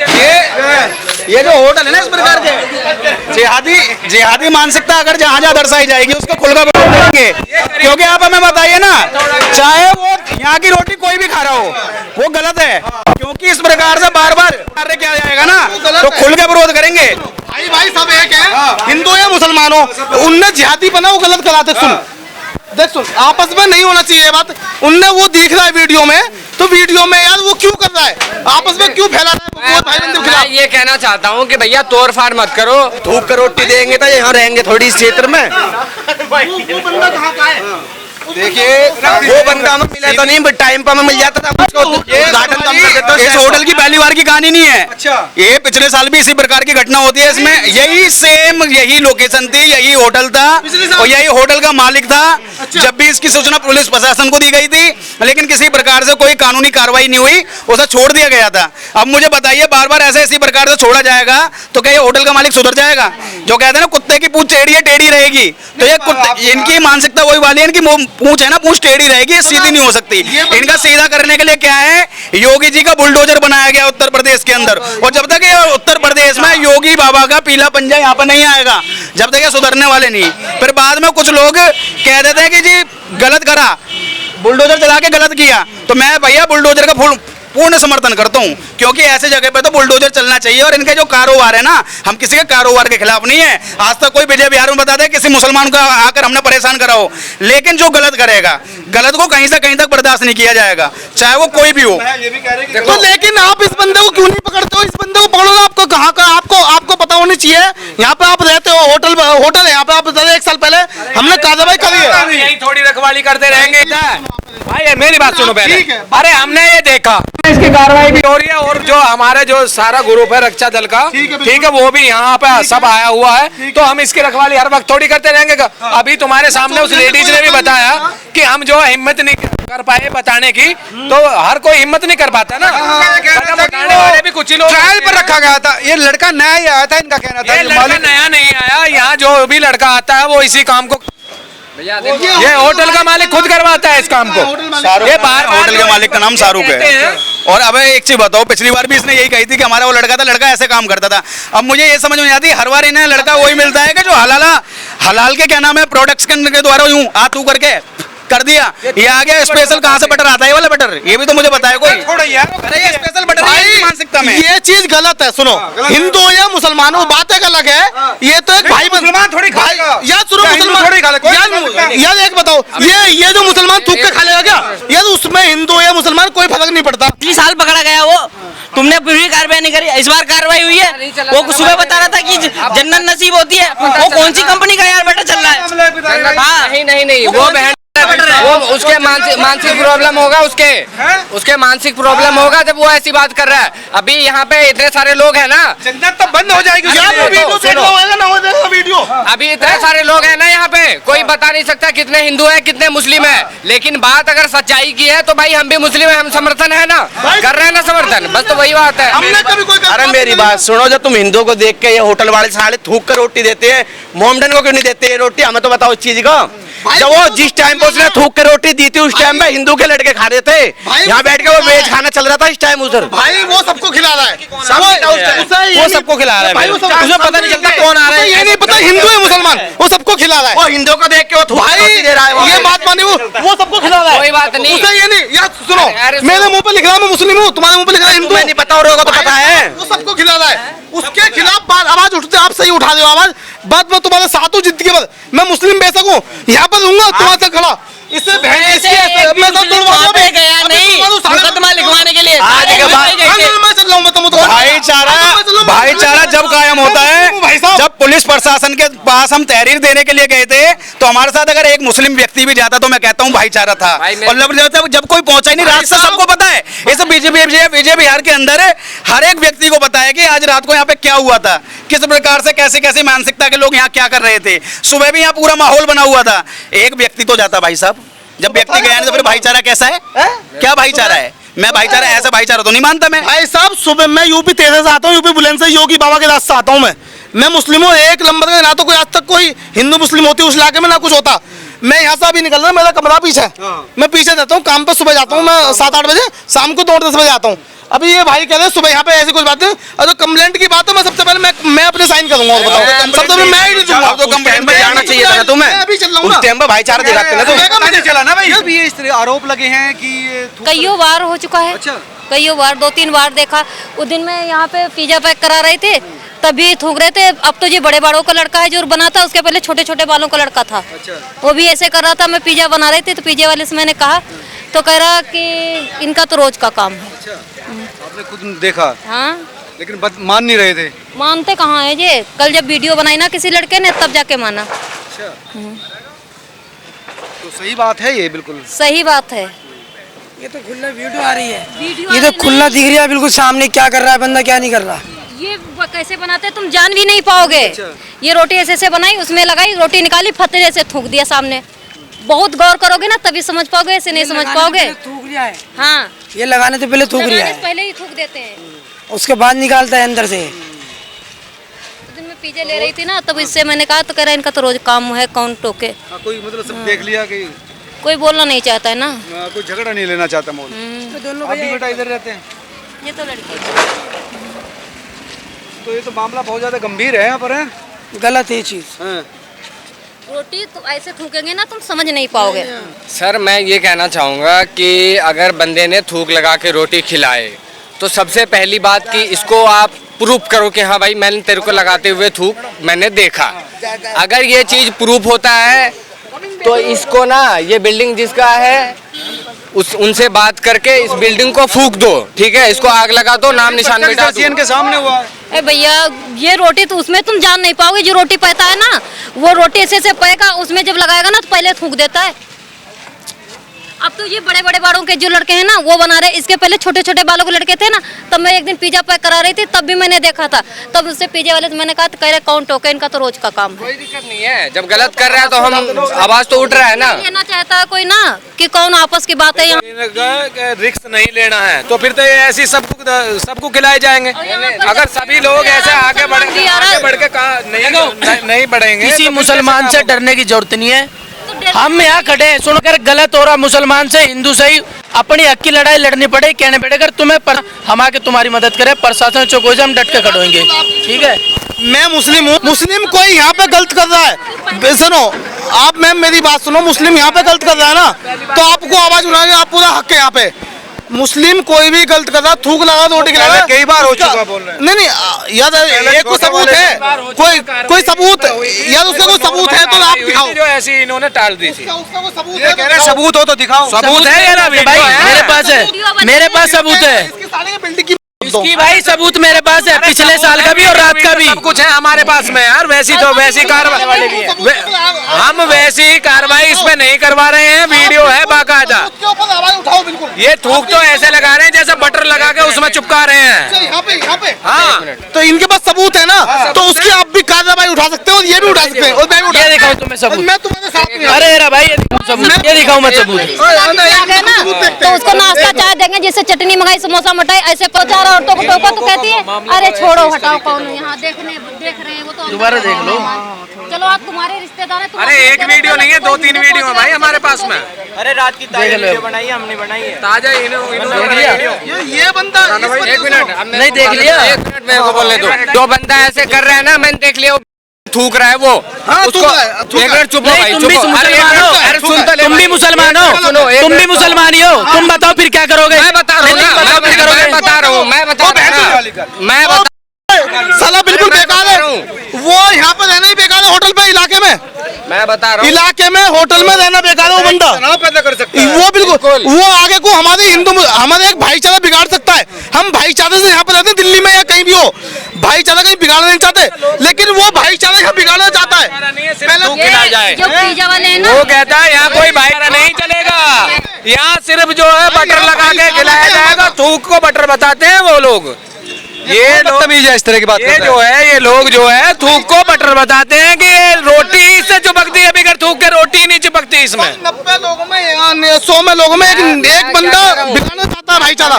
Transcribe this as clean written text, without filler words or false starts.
ये जो होटल है ना, इस प्रकार के जिहादी मानसिकता अगर जहाँ जहाँ दर्शाई जाएगी उसको खुलकर विरोध करेंगे। क्योंकि आप हमें बताइए ना, चाहे वो यहाँ की रोटी कोई भी खा रहा हो, वो गलत है। क्योंकि इस प्रकार से बार बार कार्य किया जाएगा ना, तो खुल के विरोध करेंगे। भाई सब एक है, हिंदू या मुसलमानों, उनने जिहादी बना वो गलत कराते। सुन आपस में नहीं होना चाहिए ये बात। उनने वो देख रहा है वीडियो में, तो वीडियो में यार वो क्यों कर रहा है, आपस में क्यों फैला रहा है? मैं ये कहना चाहता हूँ कि भैया तोड़ फाड़ मत करो। धूप कर रोटी देंगे तो यहाँ रहेंगे थोड़ी इस क्षेत्र में। वो बंदा कहाँ का है? देखिए वो बंदा हमें मिला तो नहीं, टाइम पर हमें मिल जाता था, उसको उद्घाटन तो हम कर देते। इस होटल की पहली बार की कहानी नहीं है। अच्छा, ये पिछले साल भी इसी प्रकार की घटना होती है। इसमें यही सेम यही लोकेशन थी, यही होटल था और यही होटल का मालिक था। जब भी इसकी सूचना पुलिस प्रशासन को दी गई थी, लेकिन किसी प्रकार से कोई कानूनी कार्रवाई नहीं हुई, उसे छोड़ दिया गया था। अब मुझे बताइए, बार बार ऐसे इसी प्रकार से छोड़ा जाएगा तो क्या ये होटल का मालिक सुधर जाएगा? जो कहते हैं ना, कुत्ते की पूंछ टेढ़ी है टेढ़ी रहेगी, तो ये इनकी मानसिकता वही वाली है। इनकी पूंछ है ना, पूंछ टेढ़ी रहेगी, सीधी नहीं हो सकती। इनका सीधा करने के लिए क्या है, योगी जी का बुलडोजर बनाया गया उत्तर प्रदेश के अंदर। और जब तक ये उत्तर प्रदेश में योगी बाबा का पीला पंजा यहाँ पर नहीं आएगा, जब तक ये सुधरने वाले नहीं। फिर बाद में कुछ लोग कह देते हैं कि जी गलत करा, बुलडोजर चला के गलत किया, तो मैं भैया बुलडोजर का पूर्ण समर्थन करता हूं। क्योंकि ऐसे जगह पे तो बुलडोजर चलना चाहिए। और इनके जो कारोबार है ना, हम किसी के कारोबार के खिलाफ नहीं है। आज तक कोई विजय बिहार में बता दे किसी मुसलमान का आकर हमने परेशान करा हो, लेकिन जो गलत करेगा, गलत को कहीं से कहीं तक बर्दाश्त नहीं किया जाएगा, चाहे वो कोई भी हो। तो लेकिन आप इस बंदे को क्यों नहीं पकड़ते हो? इस बंदे को पकड़ो ना। आपको कहाँ का, आपको पता होनी चाहिए। यहाँ पे आप रहते हो, होटल है यहाँ पे। आप 1 साल पहले हमने कार्रवाई करी है। यही थोड़ी रखवाली करते रहेंगे भाई। मेरी बात सुनो पहले। अरे हमने ये देखा, इसकी कार्रवाई भी हो रही है। और जो हमारे जो सारा ग्रुप है रक्षा दल का, ठीक है, वो भी यहाँ पे सब आया हुआ है। तो हम इसकी रखवाली हर वक्त थोड़ी करते रहेंगे। अभी तुम्हारे सामने उस लेडीज ने भी बताया कि हम जो हिम्मत नहीं कर पाए बताने की, तो हर कोई हिम्मत नहीं कर पाता ना। बताने वाले भी कुछ ही लोग ट्रायल पर रखा गया था। ये लड़का नया ही आया था, इनका कहना था। ये लड़का नया नहीं आया, यहाँ जो भी लड़का आता है वो इसी काम को, ये होटल का मालिक खुद करवाता है इस काम को। ये बार होटल के मालिक का नाम शाहरुख है। और अब एक चीज बताओ, पिछली बार भी इसने यही कही थी कि हमारा वो लड़का था, लड़का ऐसे काम करता था। अब मुझे ये समझ में नहीं आती, हर बार इन्हें लड़का वही मिलता है कि जो हलाल के क्या नाम है प्रोडक्शन के द्वारा यूं आ तू करके कर दिया। ये आ गया स्पेशल, कहाँ से बटर आता है ये वाला बटर, ये भी तो मुझे बताया कोई। अरे ये स्पेशल बटर है मानसिकता में। ये चीज गलत है। सुनो, हिंदू या मुसलमानों बात एक अलग है। ये तो एक भाई मुसलमान थोड़ी खाएगा यार। सुनो, मुसलमान यार एक बताओ, ये जो मुसलमान थूक के खा लेगा क्या यार? उसमें हिंदू या मुसलमान कोई फर्क नहीं पड़ता। 3 साल पकड़ा गया वो, तुमने पूरी कार्रवाई नहीं करी। इस बार कार्रवाई हुई है। वो सुबह बता रहा था कि जन्नत नसीब होती है। वो कौन सी कंपनी का यार बटर चल रहा है? हाँ, नहीं, वो बहन वो उसके मानसिक प्रॉब्लम होगा, उसके मानसिक प्रॉब्लम होगा जब वो ऐसी बात कर रहा है। अभी यहाँ पे इतने सारे लोग हैं ना, जन्नत तो बंद हो जाएगी। वीडियो अभी इतने सारे लोग हैं ना यहाँ पे, कोई बता नहीं सकता कितने हिंदू हैं कितने मुस्लिम हैं। लेकिन बात अगर सच्चाई की है तो भाई हम भी मुस्लिम हैं, हम समर्थन है ना, कर रहे हैं ना समर्थन, बस तो वही बात है। अरे मेरी बात सुनो, जब तुम हिंदुओं को देख के ये होटल वाले साले थूक कर रोटी देते हैं, मोमडन को क्यों नहीं देते ये रोटी? हमें तो बताओ इस चीज का। जब वो जिस टाइम पे उसने थूक के रोटी दी थी, उस टाइम में हिंदू के लड़के खा रहे थे। यहाँ बैठ के वो वेज खाना चल रहा था इस टाइम उधर। भाई वो सबको खिला रहा है, वो सबको खिला रहा है। उसे पता नहीं चलता कौन आ रहा है, ये नहीं पता हिंदू है मुसलमान, वो सबको खिला रहा है। वो हिंदू को देख के वो थूक रोटी दे रहा है। ये बात मानी, वो सबको खिला रहा है। कोई बात नहीं, उसे ये नहीं यार। सुनो, मेरे मुंह पे लिख रहा है मैं मुस्लिम हूँ, तुम्हारे मुंह पे लिख रहा है हिंदू। नहीं पता होगा तो पता है, वो सबको खिला रहा है। उसके खिलाफ आवाज उठते, आप सही उठा दो आवाज। बात मैं तुम्हारे साथ हूँ जिंदगी भर। मैं मुस्लिम बेशक हूँ, यहाँ पर रहूंगा तुम्हारे साथ खड़ा। इससे मुकदमा लिखवाने के लिए भाईचारा जब कायम होता है, जब पुलिस प्रशासन के पास हम तहरीर देने के लिए गए थे, तो हमारे साथ अगर एक मुस्लिम व्यक्ति भी जाता तो मैं कहता हूँ भाईचारा था। और जब कोई पहुंचा ही नहीं, रात से सबको पता है। इस विजय बिहार के अंदर हर एक व्यक्ति को पता है कि आज रात को यहाँ पे क्या हुआ था, किस प्रकार से कैसे कैसे मानसिकता के लोग यहाँ क्या कर रहे थे। सुबह भी यहाँ पूरा माहौल बना हुआ था। एक व्यक्ति तो जाता भाई साहब, जब व्यक्ति गया तो फिर भाईचारा कैसा है? क्या भाईचारा है? मैं भाईचारा, ऐसा भाईचारा तो नहीं मानता मैं। भाई साहब, सुबह मैं यूपी 13 से आता हूँ, यूपी बुलंद से, योगी बाबा के रास्ते आता हूँ मैं मुस्लिम हूँ एक नंबर का। ना तो कोई आज तक कोई हिंदू मुस्लिम होती उस इलाके में, ना कुछ होता। मैं यहाँ से अभी निकल रहा हूँ, मेरा कमरा पीछे है। मैं पीछे जाता हूँ काम पे, सुबह जाता हूँ मैं 7-8 बजे, शाम को 9-10 बजे आता हूँ। अभी ये भाई कह रहे हैं सुबह यहाँ पे ऐसी कुछ बात है, और जो कंप्लेंट की बात है मैं सबसे पहले मैं अपने साइन करूंगा। और बताओ सबसे पहले मैं ही दूंगा। तो कंप्लेंट में जाना चाहिए था ना तुम्हें, मैं अभी चल रहा हूँ उस ना। टाइम पे भाईचारा दिखाते ना तुम। मैंने चला ना भाई। अब ये इस तरह आरोप लगे हैं कि ये कईयों बार हो चुका है। अच्छा। कईयों बार 2-3 बार देखा। उस दिन मैं यहाँ पे पिज्जा पैक करा रहे थे तभी थूक रहे थे। अब तो ये बड़े बालों का लड़का है जो बनाता, उसके पहले छोटे छोटे बालों का लड़का था। वो भी ऐसे कर रहा था। मैं पिज्जा बना रही थी तो पिज्जा वाले से मैंने कहा तो कह रहा कि इनका तो रोज का काम है। आपने खुद देखा हाँ, लेकिन मान नहीं रहे थे। मानते कहाँ है ये। कल जब वीडियो बनाई ना किसी लड़के ने तब जाके माना। तो सही बात है ये, बिल्कुल सही बात है। ये तो खुला वीडियो आ रही है, वीडियो ये तो खुला दिख रहा है बिल्कुल सामने, क्या कर रहा है बंदा क्या नहीं कर रहा। ये कैसे बनाते हैं तुम जान भी नहीं पाओगे। ये रोटी ऐसे ऐसे बनाई, उसमें लगाई, रोटी निकाली, फतरे से थूक दिया सामने। बहुत गौर करोगे ना तभी समझ पाओगे, ऐसे नहीं समझ पाओगे। थूक लिया है, हाँ, ये लगाने से पहले थूक लिया लगाने से है, पहले ही थूक देते हैं। उसके बाद निकालता है अंदर से। उस दिन मैं पिज्जा ले रही थी ना तब इससे मैंने कहा तो कह रहा इनका तो रोज काम है, कौन टोके। कोई मतलब सब देख लिया कि कोई बोलना नहीं चाहता है ना। कोई झगड़ा नहीं लेना चाहता मोल। दोनों आप भी बेटा इधर रहते हैं, ये तो लड़की तो ये तो मामला बहुत ज्यादा गंभीर है यहाँ पर है। गलत है ये चीज। रोटी तो ऐसे थूकेंगे ना तुम समझ नहीं पाओगे। सर मैं ये कहना चाहूँगा कि अगर बंदे ने थूक लगा के रोटी खिलाए तो सबसे पहली बात कि इसको आप प्रूफ करो कि हाँ भाई मैंने तेरे को लगाते हुए थूक मैंने देखा। अगर ये चीज़ प्रूफ होता है तो इसको ना, ये बिल्डिंग जिसका है उनसे बात करके इस बिल्डिंग को फूक दो, ठीक है। इसको आग लगा दो, नाम निशान मिटा दो। के सामने हुआ। ए भैया ये रोटी तो उसमें तुम जान नहीं पाओगे। जो रोटी पैता है ना वो रोटी ऐसे पैगा, उसमें जब लगाएगा ना तो पहले थूक देता है। अब तो ये बड़े बड़े बालों के जो लड़के हैं ना वो बना रहे। इसके पहले छोटे छोटे बालों के लड़के थे ना, तब मैं एक दिन पिज्जा पैक करा रही थी तब भी मैंने देखा था। तब उससे पिज्जा वाले से मैंने कहा तो कह रहे कौन टोके, इनका तो रोज का काम है। कोई दिक्कत नहीं है, जब गलत कर रहा है तो हम आवाज तो उठ रहा है ना। लेना चाहता है कोई ना कि कौन आपस की बात है यहाँ। रिस्क नहीं लेना है तो फिर तो ये ऐसी सबको खिलाए जाएंगे। अगर सभी लोग ऐसे आगे बढ़ के कहा नहीं बढ़ेंगे। किसी मुसलमान से डरने की जरूरत नहीं है। हम यहाँ खड़े हैं, सुनकर गलत हो रहा मुसलमान से हिंदू से ही अपनी हक की लड़ाई लड़नी पड़े, कहने पड़े। अगर तुम्हें हम आके तुम्हारी मदद करें, प्रशासन चौको से हम डट के खड़े होंगे, ठीक है। मैं मुस्लिम हूँ, मुस्लिम कोई यहाँ पे गलत कर रहा है, सुनो आप मैम मेरी बात सुनो, मुस्लिम यहाँ पे गलत कर रहा है ना तो आपको आवाज उठाने आप पूरा हक है यहाँ पे। मुस्लिम कोई भी गलत कर रहा, थूक लगा रोटी खिला, कई बार हो चुका बोल रहे हैं। नहीं यार एक को सबूत है, कोई सबूत यार उसका कोई सबूत है तो आप दिखाओ। जो ऐसी इन्होंने टाल दी थी। उसका कोई सबूत है तो सबूत हो तो दिखाओ। सबूत है या ना भाई मेरे पास है, मेरे पास सबूत है। इसकी साले की बिल्डिंग की इसकी भाई सबूत मेरे पास है, पिछले साल का भी और रात का भी सब कुछ है हमारे पास में यार। वैसी तो वैसी कार्रवाई हम वैसी कार्रवाई इसमें नहीं करवा रहे हैं, वीडियो है बाकायदा। उसके ऊपर आवाज उठाओ बिल्कुल। ये थूक तो ऐसे लगा रहे हैं जैसे बटर लगा के उसमें चिपका रहे हैं। यहाँ पे हाँ तो इनके पास सबूत है ना, तो उसकी आप भी कार्रवाई उठा सकते हो और ये भी उठा सकते हैं और मैं भी उठा ये दिखाओ तुम्हें सबूत। मैं तुम्हारे साथ में अरे रे भाई ये दिखाओ सबूत, ये दिखाओ मैं सबूत। गए ना तो उसको नाश्ता चाय देंगे, जैसे चटनी मंगाई समोसा मटाई, ऐसे 4 औरतों को टोका तो कहती है अरे छोड़ो हटाओ कौन यहाँ देख रहे हैं वो तो दोबारा देख लो। चलो आप तुम्हारे रिश्तेदार हैं। अरे एक वीडियो नहीं है, 2-3 वीडियो है भाई हमारे पास में। अरे रात की वीडियो बनाई है, हमने बनाई है। ताजा ये बंदा एक मिनट हमने नहीं देख लिया? एक मिनट मेरे को बोलने दो। जो बंदा ऐसे कर रहा है ना मैंने देख लिया, थूक रहा है वो। उसको एक मिनट चुप हो भाई, तुम भी चुप हो। मुसलमान हो, अरे सुन तो ले तुम भी भाई। मुसलमान हो, सुनो, एक तुम भी मिनट। मुसलमान ही हो। तुम बताओ फिर क्या करोगे? मैं बता रहा हूँ ना, मैं बता रहा हूँ मैं बता साला बिल्कुल बेकार है वो। यहाँ पे रहना ही बेकार है, होटल पे इलाके में, मैं बता रहा हूँ इलाके में होटल में रहना बेकार है वो बंदा। तनाव पैदा कर सकता है वो बिल्कुल वो आगे को हमारे हमारे एक भाईचारा बिगाड़ सकता है। हम भाईचारे से यहाँ पे रहते हैं, दिल्ली में या कहीं भी हो, भाईचारा कहीं बिगाड़ना नहीं चाहते, लेकिन वो भाईचारा यहाँ बिगाड़ना चाहता है। थूक खिला जाए। जो पिज्जा वाले हैं ना वो कहता है यहाँ कोई भाईचारा नहीं चलेगा, यहाँ सिर्फ जो है बटर लगा के खिलाया जाएगा। थूक को बटर बताते हैं वो लोग। ये लोग इस तरह की बात ये जो है ये लोग जो है थूक को बटर बताते हैं कि रोटी इससे चिपकती है, बगैर थूक के रोटी नहीं चिपकती इसमें। 90 लोगों में 100 में लोगों में एक बंदा बिगाड़ना चाहता है भाईचारा।